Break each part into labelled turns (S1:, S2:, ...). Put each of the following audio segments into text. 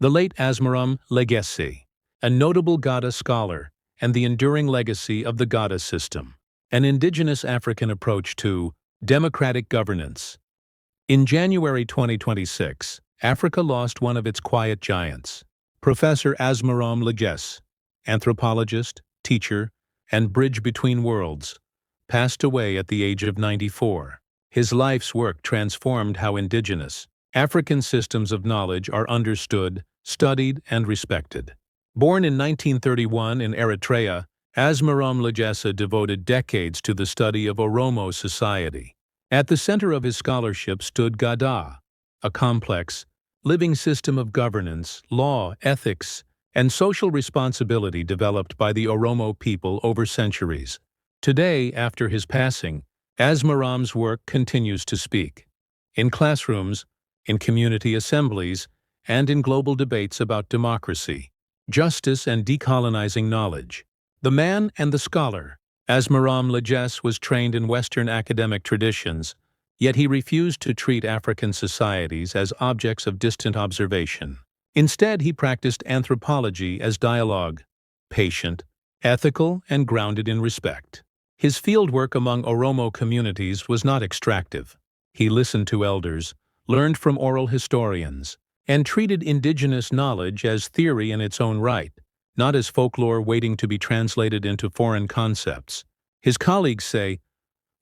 S1: The late Asmerom Legesse, a notable Gadaa scholar, and the enduring legacy of the Gadaa system, an indigenous African approach to democratic governance. In January 2026, Africa lost one of its quiet giants. Professor Asmerom Legesse, anthropologist, teacher, and bridge between worlds, passed away at the age of 94. His life's work transformed how indigenous African systems of knowledge are understood, studied, and respected. Born in 1931 in Eritrea, Asmerom Legesse devoted decades to the study of Oromo society. At the center of his scholarship stood Gadaa, a complex, living system of governance, law, ethics, and social responsibility developed by the Oromo people over centuries. Today, after his passing, Asmerom's work continues to speak. In classrooms, in community assemblies, and in global debates about democracy, justice, and decolonizing knowledge. The man and the scholar, Asmerom Legesse was trained in Western academic traditions, yet he refused to treat African societies as objects of distant observation. Instead, he practiced anthropology as dialogue, patient, ethical, and grounded in respect. His fieldwork among Oromo communities was not extractive. He listened to elders, learned from oral historians, and treated indigenous knowledge as theory in its own right, not as folklore waiting to be translated into foreign concepts. His colleagues say,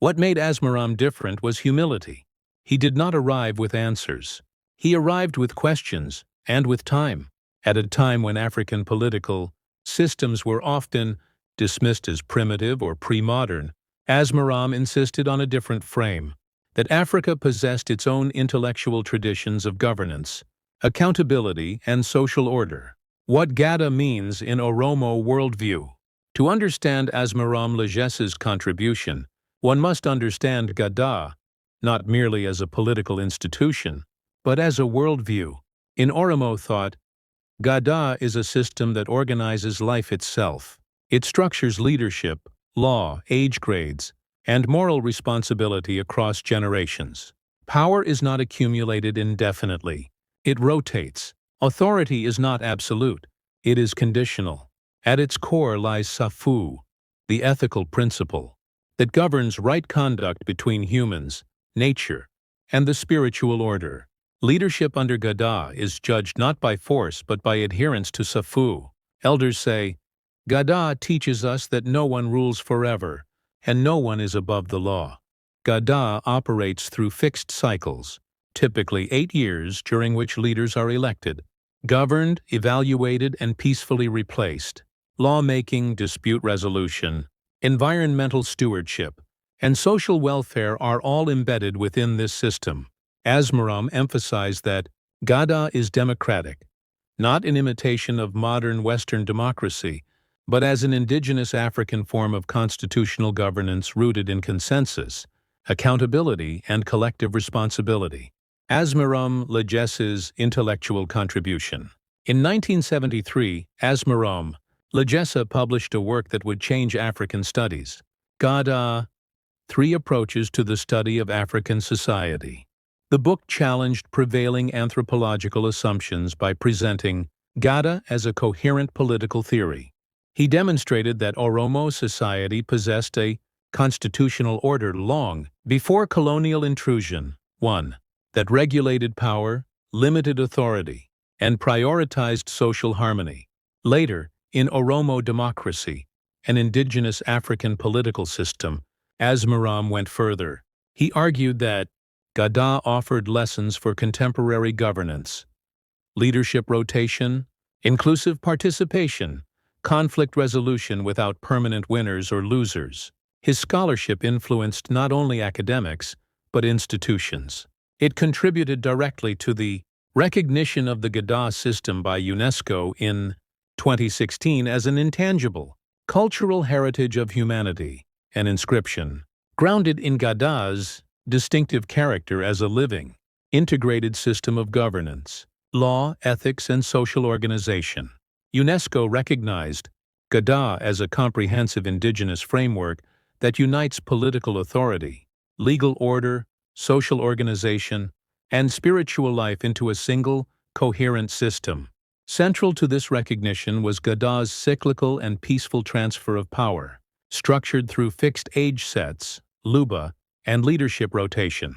S1: what made Asmerom different was humility. He did not arrive with answers. He arrived with questions and with time. At a time when African political systems were often dismissed as primitive or pre-modern, Asmerom insisted on a different frame, that Africa possessed its own intellectual traditions of governance, accountability, and social order. What Gadaa means in Oromo worldview. To understand Asmerom Legesse's contribution, one must understand Gadaa, not merely as a political institution, but as a worldview. In Oromo thought, Gadaa is a system that organizes life itself. It structures leadership, law, age grades, and moral responsibility across generations. Power is not accumulated indefinitely. It rotates. Authority is not absolute. It is conditional. At its core lies Safuu, the ethical principle that governs right conduct between humans, nature, and the spiritual order. Leadership under Gadaa is judged not by force but by adherence to Safuu. Elders say, Gadaa teaches us that no one rules forever, and no one is above the law. Gadaa operates through fixed cycles, typically 8 years during which leaders are elected, governed, evaluated, and peacefully replaced. Lawmaking, dispute resolution, environmental stewardship, and social welfare are all embedded within this system. Asmerom emphasized that Gadaa is democratic, not in imitation of modern Western democracy, but as an indigenous African form of constitutional governance rooted in consensus, accountability, and collective responsibility. Asmerom Legesse's intellectual contribution. In 1973, Asmerom Legesse published a work that would change African studies. Gadaa, Three Approaches to the Study of African Society. The book challenged prevailing anthropological assumptions by presenting Gadaa as a coherent political theory. He demonstrated that Oromo society possessed a constitutional order long before colonial intrusion. 1. That regulated power, limited authority, and prioritized social harmony. Later, in Oromo democracy, an indigenous African political system, Asmerom went further. He argued that Gadaa offered lessons for contemporary governance, leadership rotation, inclusive participation, conflict resolution without permanent winners or losers. His scholarship influenced not only academics, but institutions. It contributed directly to the recognition of the Gadaa system by UNESCO in 2016 as an intangible, cultural heritage of humanity, an inscription, grounded in Gada's distinctive character as a living, integrated system of governance, law, ethics, and social organization. UNESCO recognized Gadaa as a comprehensive indigenous framework that unites political authority, legal order, social organization, and spiritual life into a single, coherent system. Central to this recognition was Gadaa's cyclical and peaceful transfer of power, structured through fixed age sets, luba, and leadership rotation.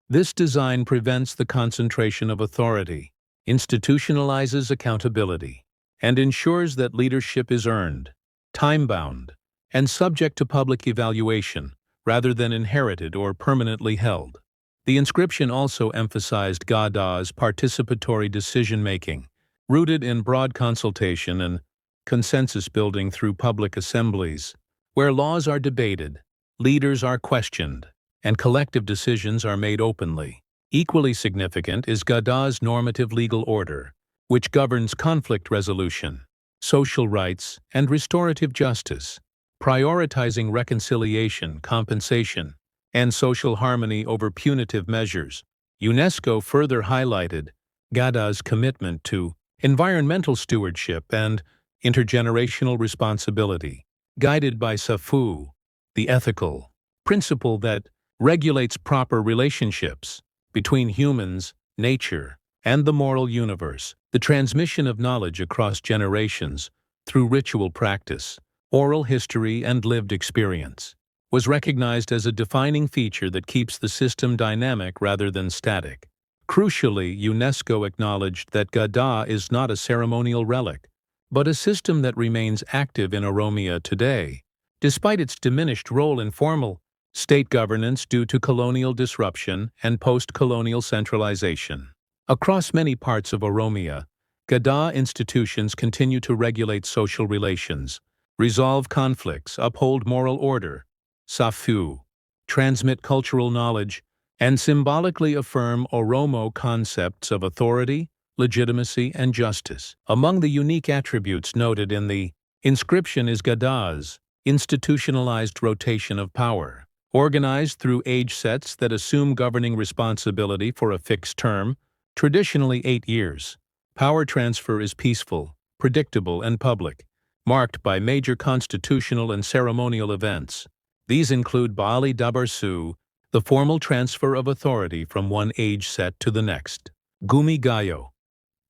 S1: This design prevents the concentration of authority, institutionalizes accountability, and ensures that leadership is earned, time-bound, and subject to public evaluation, rather than inherited or permanently held. The inscription also emphasized Gadaa's participatory decision-making, rooted in broad consultation and consensus-building through public assemblies, where laws are debated, leaders are questioned, and collective decisions are made openly. Equally significant is Gadaa's normative legal order, which governs conflict resolution, social rights, and restorative justice, prioritizing reconciliation, compensation, and social harmony over punitive measures. UNESCO further highlighted Gadaa's commitment to environmental stewardship and intergenerational responsibility, guided by Safuu, the ethical principle that regulates proper relationships between humans, nature, and the moral universe. The transmission of knowledge across generations through ritual practice, oral history, and lived experience was recognized as a defining feature that keeps the system dynamic rather than static. Crucially, UNESCO acknowledged that Gadaa is not a ceremonial relic, but a system that remains active in Oromia today, despite its diminished role in formal state governance due to colonial disruption and post-colonial centralization. Across many parts of Oromia, Gadaa institutions continue to regulate social relations, resolve conflicts, uphold moral order, Safuu, transmit cultural knowledge, and symbolically affirm Oromo concepts of authority, legitimacy, and justice. Among the unique attributes noted in the inscription is Gadaa's institutionalized rotation of power, organized through age sets that assume governing responsibility for a fixed term, traditionally 8 years. Power transfer is peaceful, predictable, and public, marked by major constitutional and ceremonial events. These include Bali Dabarsu, the formal transfer of authority from one age set to the next; Gumi Gayo,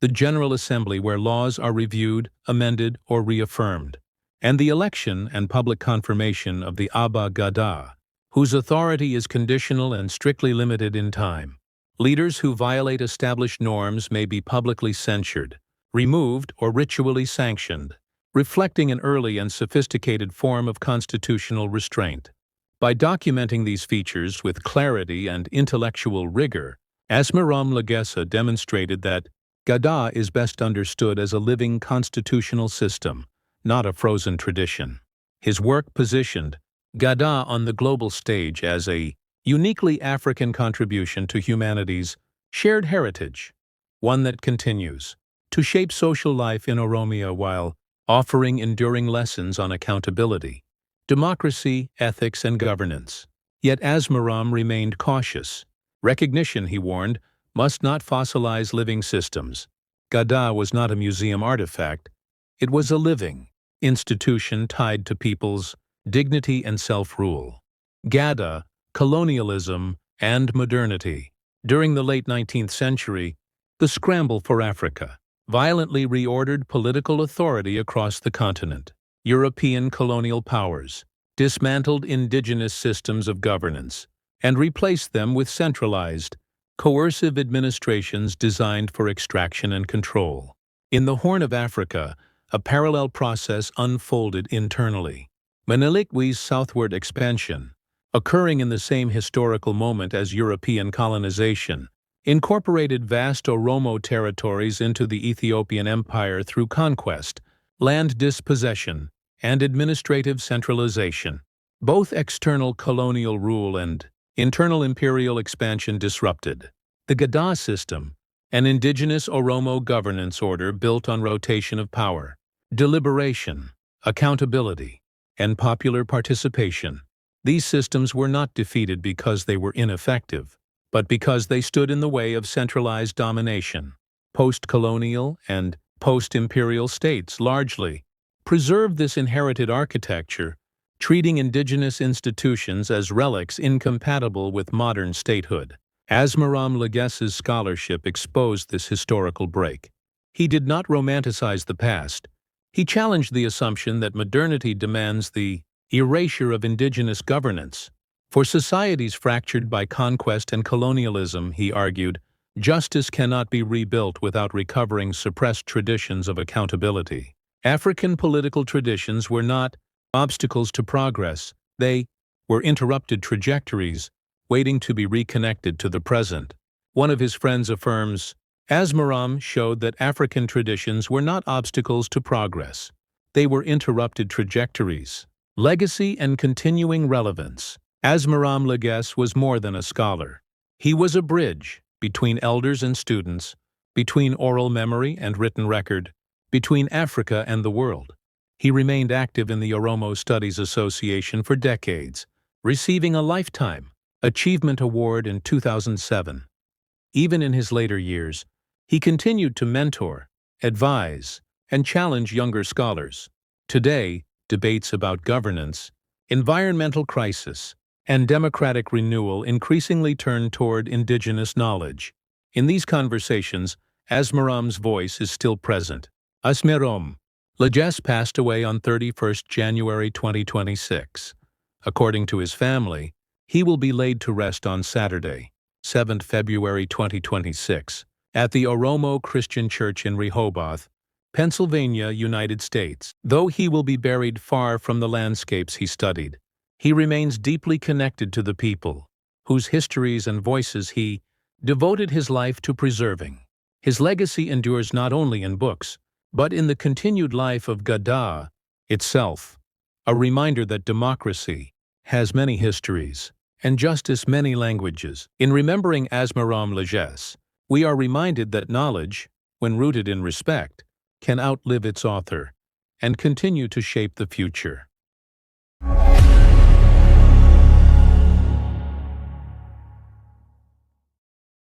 S1: the General Assembly where laws are reviewed, amended, or reaffirmed; and the election and public confirmation of the Abba Gadaa, whose authority is conditional and strictly limited in time. Leaders who violate established norms may be publicly censured, removed, or ritually sanctioned, reflecting an early and sophisticated form of constitutional restraint. By documenting these features with clarity and intellectual rigor, Asmerom Legesse demonstrated that Gadaa is best understood as a living constitutional system, not a frozen tradition. His work positioned Gadaa on the global stage as a uniquely African contribution to humanity's shared heritage, one that continues to shape social life in Oromia while offering enduring lessons on accountability, democracy, ethics, and governance. Yet Asmerom remained cautious. Recognition, he warned, must not fossilize living systems. Gadaa was not a museum artifact. It was a living institution tied to people's dignity and self-rule. Gadaa, colonialism, and modernity. During the late 19th century, the scramble for Africa violently reordered political authority across the continent. European colonial powers dismantled indigenous systems of governance and replaced them with centralized, coercive administrations designed for extraction and control. In the Horn of Africa, a parallel process unfolded internally. Menelik's southward expansion, occurring in the same historical moment as European colonization, incorporated vast Oromo territories into the Ethiopian Empire through conquest, land dispossession, and administrative centralization. Both external colonial rule and internal imperial expansion disrupted the Gadaa system, an indigenous Oromo governance order built on rotation of power, deliberation, accountability, and popular participation. These systems were not defeated because they were ineffective, but because they stood in the way of centralized domination. Post-colonial and post-imperial states largely preserved this inherited architecture, treating indigenous institutions as relics incompatible with modern statehood. Asmerom Legesse's scholarship exposed this historical break. He did not romanticize the past. He challenged the assumption that modernity demands the erasure of indigenous governance. For societies fractured by conquest and colonialism, he argued, justice cannot be rebuilt without recovering suppressed traditions of accountability. African political traditions were not obstacles to progress, they were interrupted trajectories, waiting to be reconnected to the present. One of his friends affirms, Asmerom showed that African traditions were not obstacles to progress. They were interrupted trajectories. Legacy and continuing relevance. Asmerom Legesse was more than a scholar. He was a bridge between elders and students, between oral memory and written record, between Africa and the world. He remained active in the Oromo Studies Association for decades, receiving a Lifetime Achievement Award in 2007. Even in his later years, he continued to mentor, advise, and challenge younger scholars. Today, debates about governance, environmental crisis, and democratic renewal increasingly turn toward indigenous knowledge. In these conversations, Asmerom's voice is still present. Asmerom Legesse passed away on 31st January 2026. According to his family, he will be laid to rest on Saturday, 7th February 2026, at the Oromo Christian Church in Rehoboth, Pennsylvania, United States. Though he will be buried far from the landscapes he studied, he remains deeply connected to the people, whose histories and voices he devoted his life to preserving. His legacy endures not only in books, but in the continued life of Gadaa itself, a reminder that democracy has many histories, and justice many languages. In remembering Asmerom Legesse, we are reminded that knowledge, when rooted in respect, can outlive its author and continue to shape the future.